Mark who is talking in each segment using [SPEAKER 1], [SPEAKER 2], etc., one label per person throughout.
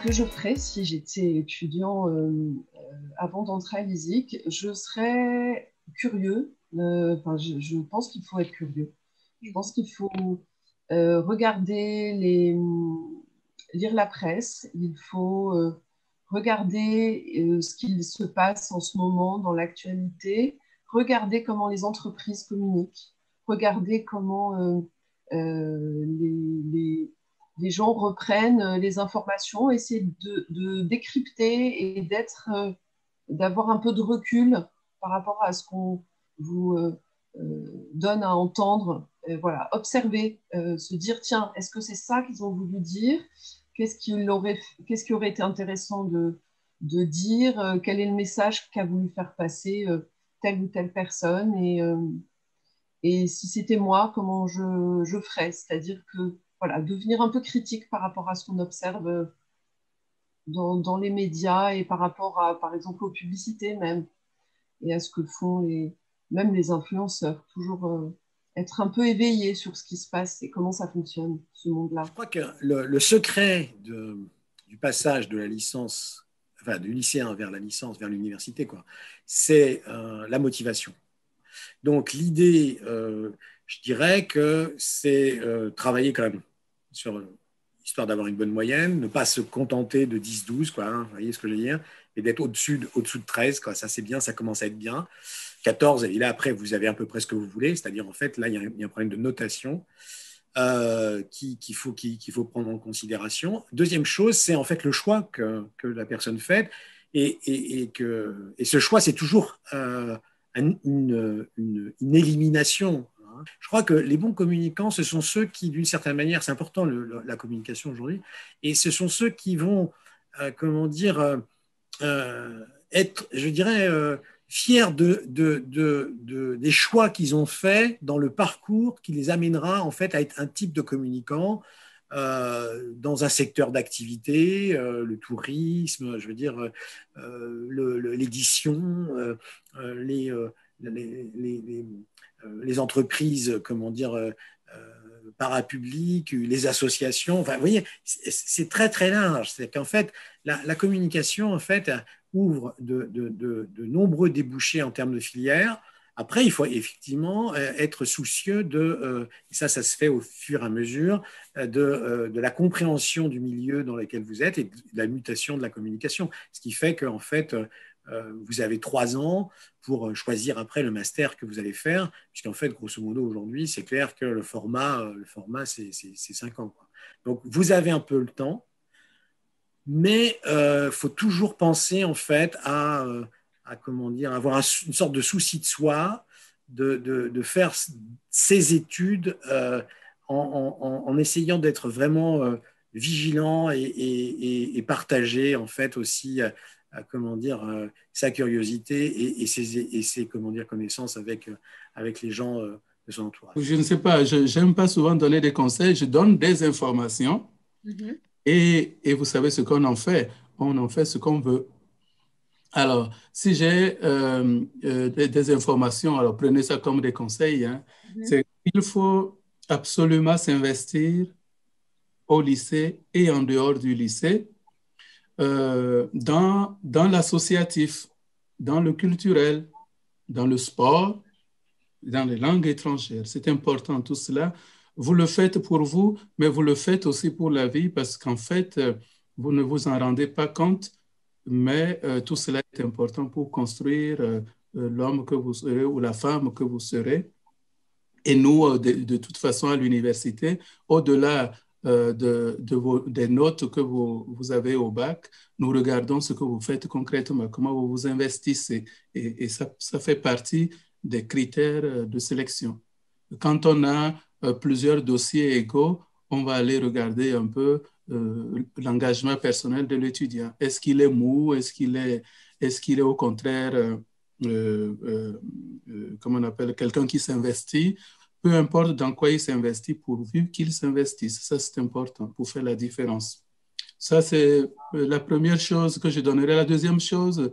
[SPEAKER 1] que je ferais si j'étais étudiant avant d'entrer à l'ISIC, je serais curieux. Je pense qu'il faut être curieux. Je pense qu'il faut regarder lire la presse. Il faut regarder ce qu'il se passe en ce moment dans l'actualité. Regarder comment les entreprises communiquent. Regarder comment les gens reprennent les informations, essayer de décrypter et d'avoir un peu de recul par rapport à ce qu'on vous donne à entendre. Voilà, observer, se dire, tiens, est-ce que c'est ça qu'ils ont voulu dire? Qu'est-ce qui aurait été intéressant de dire? Quel est le message qu'a voulu faire passer telle ou telle personne? Et si c'était moi, comment je ferais? C'est-à-dire que, voilà, devenir un peu critique par rapport à ce qu'on observe dans les médias et par rapport à, par exemple, aux publicités même, et à ce que font même les influenceurs. Toujours être un peu éveillé sur ce qui se passe et comment ça fonctionne, ce
[SPEAKER 2] Je
[SPEAKER 1] monde-là.
[SPEAKER 2] crois que le secret du passage de la licence, enfin du lycéen vers la licence, vers l'université, quoi, c'est la motivation. Donc l'idée, je dirais que c'est travailler quand même sur histoire d'avoir une bonne moyenne, ne pas se contenter de 10-12, quoi, hein, vous voyez ce que je veux dire, et d'être au-dessous de 13, quoi, ça c'est bien, ça commence à être bien. 14, et là après vous avez à peu près ce que vous voulez, c'est-à-dire en fait là il y a un problème de notation qu'il faut prendre en considération. Deuxième chose, c'est en fait le choix que la personne fait. Et ce choix, c'est toujours une élimination. Je crois que les bons communicants, ce sont ceux qui, d'une certaine manière, c'est important la communication aujourd'hui, et ce sont ceux qui vont, comment dire, être, je dirais, fiers des choix qu'ils ont faits dans le parcours qui les amènera en fait à être un type de communicant dans un secteur d'activité, le tourisme, je veux dire, l'édition, les, les entreprises, comment dire, parapubliques, les associations. Enfin, vous voyez, c'est très très large. C'est qu'en fait, la communication en fait ouvre de nombreux débouchés en termes de filières. Après, il faut effectivement être soucieux et ça se fait au fur et à mesure, de la compréhension du milieu dans lequel vous êtes et de la mutation de la communication. Ce qui fait qu'en fait, vous avez 3 ans pour choisir après le master que vous allez faire, puisqu'en fait, grosso modo, aujourd'hui, c'est clair que le format c'est 5 ans, quoi. Donc, vous avez un peu le temps, mais il faut toujours penser en fait comment dire, avoir une sorte de souci de soi, de faire ses études en essayant d'être vraiment vigilant et partager en fait aussi comment dire, sa curiosité ses comment dire, connaissances avec les gens de son entourage.
[SPEAKER 3] Je ne sais pas, je n'aime pas souvent donner des conseils, je donne des informations et vous savez ce qu'on en fait. On en fait ce qu'on veut. Alors, si j'ai des informations, alors prenez ça comme des conseils, hein. C'est qu'il faut absolument s'investir au lycée et en dehors du lycée dans l'associatif, dans le culturel, dans le sport, dans les langues étrangères. C'est important tout cela. Vous le faites pour vous, mais vous le faites aussi pour la vie parce qu'en fait, vous ne vous en rendez pas compte, mais tout cela est important pour construire l'homme que vous serez ou la femme que vous serez. Et nous, de toute façon, à l'université, au-delà des notes que vous avez au bac, nous regardons ce que vous faites concrètement, comment vous vous investissez. Et ça fait partie des critères de sélection. Quand on a plusieurs dossiers égaux, on va aller regarder un peu l'engagement personnel de l'étudiant. Est-ce qu'il est mou? Est-ce qu'il est au contraire, comment on appelle, quelqu'un qui s'investit? Peu importe dans quoi il s'investit, pourvu qu'il s'investisse. Ça, c'est important pour faire la différence. Ça, c'est la première chose que je donnerai. La deuxième chose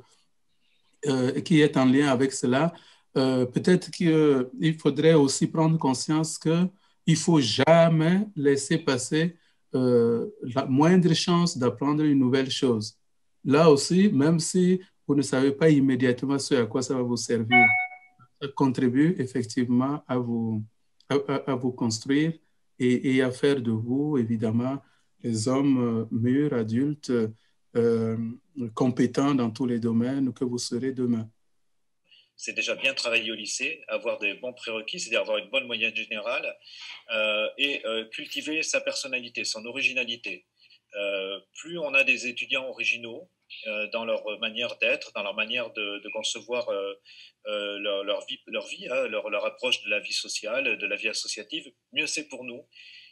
[SPEAKER 3] qui est en lien avec cela, peut-être qu'il faudrait aussi prendre conscience qu'il ne faut jamais laisser passer la moindre chance d'apprendre une nouvelle chose. Là aussi, même si vous ne savez pas immédiatement ce à quoi ça va vous servir, ça contribue effectivement à vous construire et à faire de vous, évidemment, les hommes mûrs, adultes, euh, compétents dans tous les domaines que vous serez demain.
[SPEAKER 4] C'est déjà bien travailler au lycée, avoir des bons prérequis, c'est-à-dire avoir une bonne moyenne générale et cultiver sa personnalité, son originalité. Plus on a des étudiants originaux dans leur manière d'être, dans leur manière de concevoir leur vie hein, leur approche de la vie sociale, de la vie associative, mieux c'est pour nous.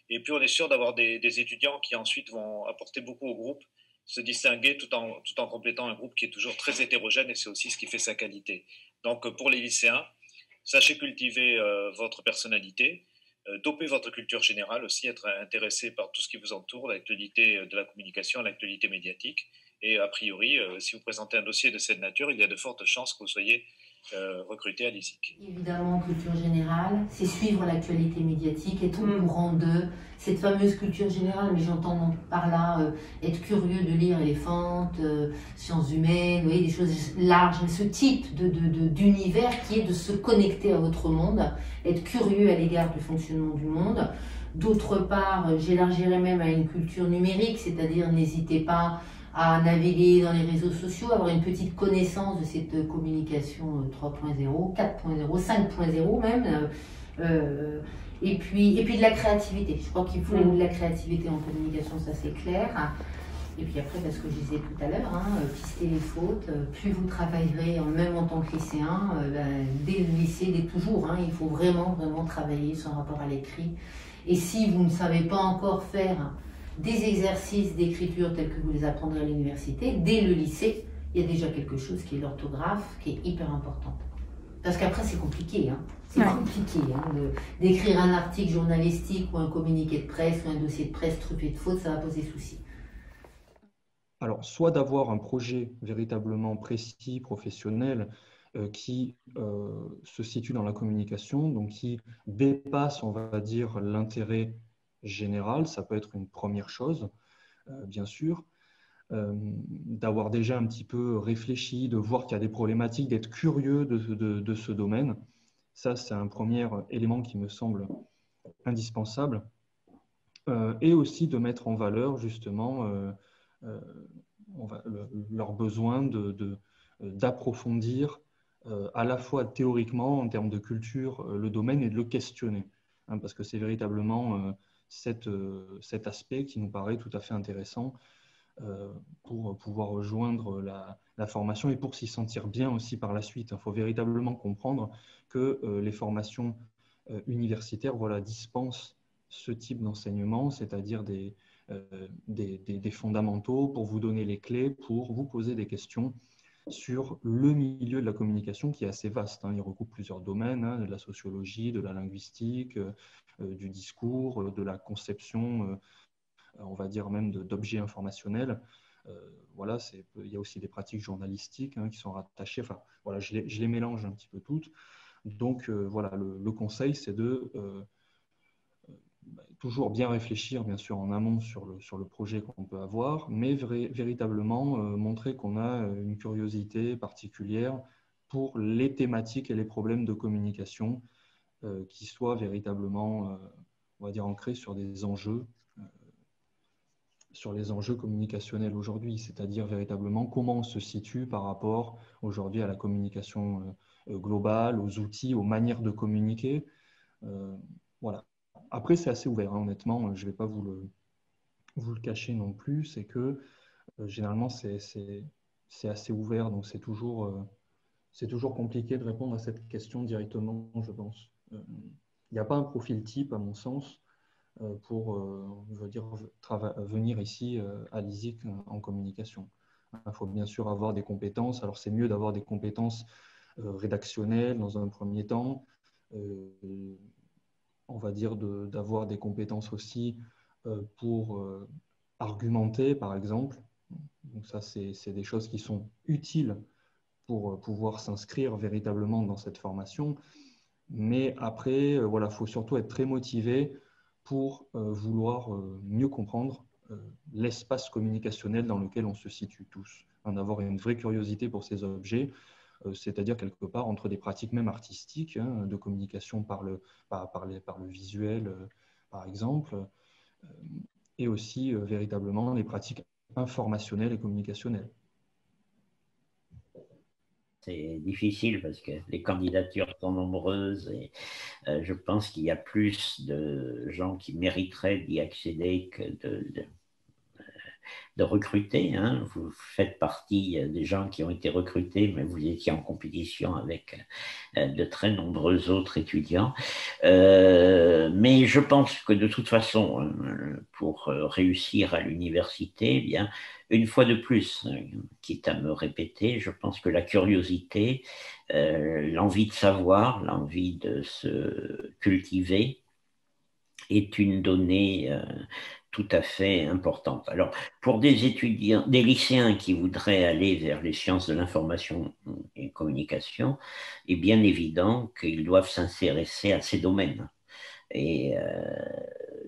[SPEAKER 4] Et puis on est sûr d'avoir des étudiants qui ensuite vont apporter beaucoup au groupe, se distinguer tout en complétant un groupe qui est toujours très hétérogène et c'est aussi ce qui fait sa qualité. Donc pour les lycéens, sachez cultiver votre personnalité, doper votre culture générale aussi, être intéressé par tout ce qui vous entoure, l'actualité de la communication, l'actualité médiatique. Et a priori, si vous présentez un dossier de cette nature, il y a de fortes chances que vous soyez recruté à l'ISIC.
[SPEAKER 5] Évidemment, culture générale, c'est suivre l'actualité médiatique, être au courant de cette fameuse culture générale, mais j'entends par là être curieux de lire Éléphante, sciences humaines, vous voyez, des choses larges, mais ce type d'univers qui est de se connecter à votre monde, être curieux à l'égard du fonctionnement du monde. D'autre part, j'élargirais même à une culture numérique, c'est-à-dire n'hésitez pas à naviguer dans les réseaux sociaux, avoir une petite connaissance de cette communication 3.0, 4.0, 5.0 même, et puis de la créativité. Je crois qu'il faut de la créativité en communication, ça c'est clair. Et puis après, parce que je disais tout à l'heure, pister les fautes, plus vous travaillerez, même en tant que lycéen, dès le lycée, dès toujours, il faut vraiment travailler son rapport à l'écrit. Et si vous ne savez pas encore faire des exercices d'écriture tels que vous les apprendrez à l'université, dès le lycée, il y a déjà quelque chose qui est l'orthographe, qui est hyper important. Parce qu'après, c'est compliqué. C'est compliqué d'écrire un article journalistique ou un communiqué de presse ou un dossier de presse truffé de fautes, ça va poser souci.
[SPEAKER 6] Alors, soit d'avoir un projet véritablement précis, professionnel, qui se situe dans la communication, donc qui dépasse, on va dire, l'intérêt général, ça peut être une première chose, bien sûr, d'avoir déjà un petit peu réfléchi, de voir qu'il y a des problématiques, d'être curieux de ce domaine. Ça, c'est un premier élément qui me semble indispensable. Et aussi de mettre en valeur, justement, leur besoin d'approfondir à la fois théoriquement, en termes de culture, le domaine et de le questionner. Parce que c'est véritablement cet aspect qui nous paraît tout à fait intéressant pour pouvoir rejoindre la formation et pour s'y sentir bien aussi par la suite. Il faut véritablement comprendre que les formations universitaires dispensent ce type d'enseignement, c'est-à-dire des fondamentaux pour vous donner les clés, pour vous poser des questions sur le milieu de la communication qui est assez vaste. Il recoupe plusieurs domaines, de la sociologie, de la linguistique, du discours, de la conception, on va dire même d'objets informationnels. Il y a aussi des pratiques journalistiques qui sont rattachées. Enfin, je les mélange un petit peu toutes. Donc, le conseil, c'est de toujours bien réfléchir, bien sûr, en amont sur le projet qu'on peut avoir, mais véritablement montrer qu'on a une curiosité particulière pour les thématiques et les problèmes de communication qui soient véritablement, on va dire, ancrés sur des enjeux, sur les enjeux communicationnels aujourd'hui, c'est-à-dire véritablement comment on se situe par rapport aujourd'hui à la communication globale, aux outils, aux manières de communiquer. Voilà. Après, c'est assez ouvert, honnêtement, je ne vais pas vous le cacher non plus, c'est que généralement, c'est assez ouvert, donc c'est toujours compliqué de répondre à cette question directement, je pense. Il n'y a pas un profil type, à mon sens, pour venir ici à l'ISIC en communication. Il faut bien sûr avoir des compétences, alors c'est mieux d'avoir des compétences rédactionnelles dans un premier temps, on va dire d'avoir des compétences aussi pour argumenter, par exemple. Donc ça, c'est des choses qui sont utiles pour pouvoir s'inscrire véritablement dans cette formation. Mais après, faut surtout être très motivé pour vouloir mieux comprendre l'espace communicationnel dans lequel on se situe tous, en avoir une vraie curiosité pour ces objets, c'est-à-dire quelque part entre des pratiques même artistiques, hein, de communication par le visuel, par exemple, et aussi véritablement les pratiques informationnelles et communicationnelles.
[SPEAKER 7] C'est difficile parce que les candidatures sont nombreuses et je pense qu'il y a plus de gens qui mériteraient d'y accéder que de recruter. Hein. Vous faites partie des gens qui ont été recrutés, mais vous étiez en compétition avec de très nombreux autres étudiants. Mais je pense que de toute façon, pour réussir à l'université, eh bien, une fois de plus, quitte à me répéter, je pense que la curiosité, l'envie de savoir, l'envie de se cultiver est une donnée tout à fait importante. Alors, pour des étudiants, des lycéens qui voudraient aller vers les sciences de l'information et communication, il est bien évident qu'ils doivent s'intéresser à ces domaines. Et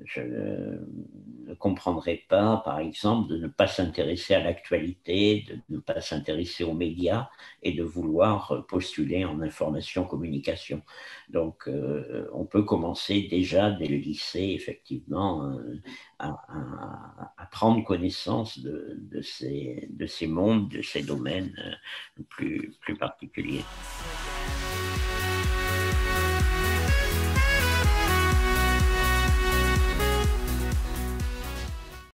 [SPEAKER 7] je ne comprendrais pas, par exemple, de ne pas s'intéresser à l'actualité, de ne pas s'intéresser aux médias et de vouloir postuler en information-communication. Donc, on peut commencer déjà dès le lycée, effectivement, à prendre connaissance de ces mondes, de ces domaines plus particuliers.